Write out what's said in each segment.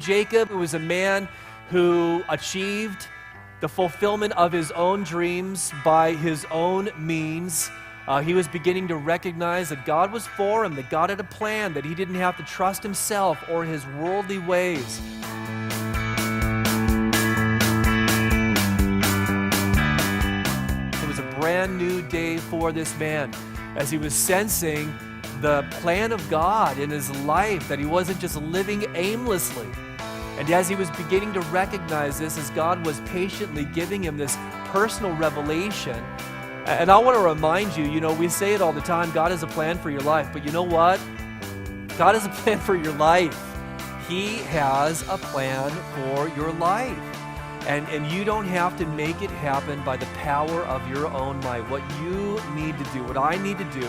Jacob was a man who achieved the fulfillment of his own dreams by his own means. He was beginning to recognize that God was for him, that God had a plan, that he didn't have to trust himself or his worldly ways. It was a brand new day for this man as he was sensing the plan of God in his life, that he wasn't just living aimlessly. And as he was beginning to recognize this, as God was patiently giving him this personal revelation, and I want to remind you, we say it all the time, God has a plan for your life, but you know what? God has a plan for your life. He has a plan for your life. And you don't have to make it happen by the power of your own might. What you need to do, what I need to do,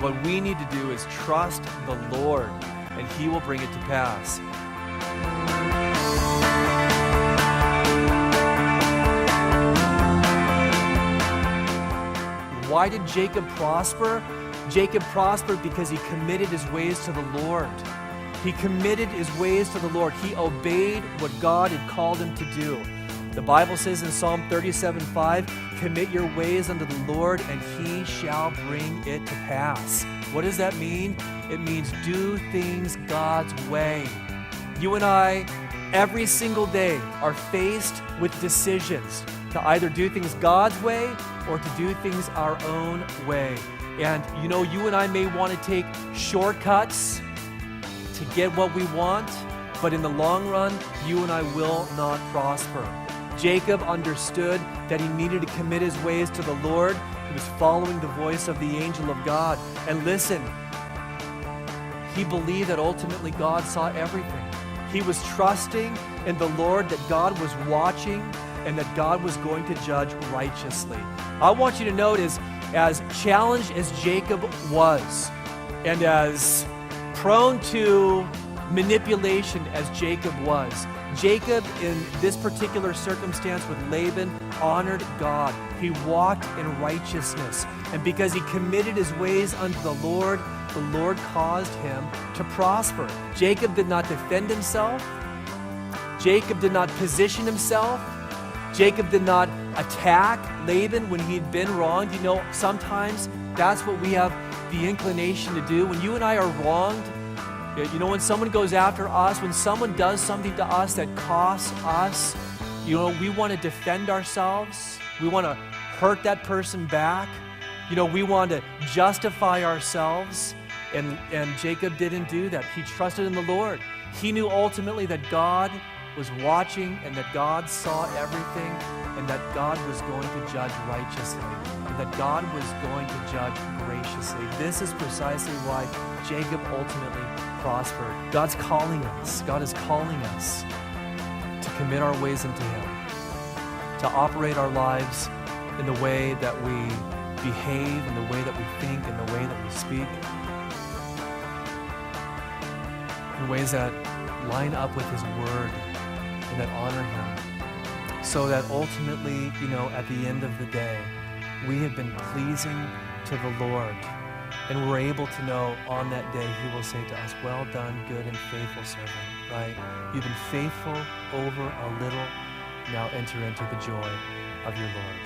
what we need to do is trust the Lord, and He will bring it to pass. Why did Jacob prosper? Jacob prospered because he committed his ways to the Lord. He committed his ways to the Lord. He obeyed what God had called him to do. The Bible says in Psalm 37:5, commit your ways unto the Lord, and He shall bring it to pass. What does that mean? It means do things God's way. You and I, every single day, are faced with decisions to either do things God's way or to do things our own way. And you and I may want to take shortcuts to get what we want, but in the long run, you and I will not prosper. Jacob understood that he needed to commit his ways to the Lord. He was following the voice of the angel of God. And listen, he believed that ultimately God saw everything. He was trusting in the Lord, that God was watching and that God was going to judge righteously. I want you to notice, as challenged as Jacob was, and as prone to manipulation as Jacob was, Jacob, in this particular circumstance with Laban, honored God. He walked in righteousness. And because he committed his ways unto the Lord caused him to prosper. Jacob did not defend himself. Jacob did not position himself. Jacob did not attack Laban when he'd been wronged. Sometimes that's what we have the inclination to do. When you and I are wronged, when someone goes after us, when someone does something to us that costs us, we want to defend ourselves. We want to hurt that person back. We want to justify ourselves. And Jacob didn't do that. He trusted in the Lord. He knew ultimately that God was watching and that God saw everything and that God was going to judge righteously and that God was going to judge graciously. This is precisely why Jacob ultimately prospered. God's calling us. God is calling us to commit our ways unto Him, to operate our lives in the way that we behave, in the way that we think, in the way that we speak, in ways that line up with His Word and that honor Him, so that ultimately, at the end of the day, we have been pleasing to the Lord. And we're able to know on that day He will say to us, well done, good and faithful servant, right? You've been faithful over a little, now enter into the joy of your Lord.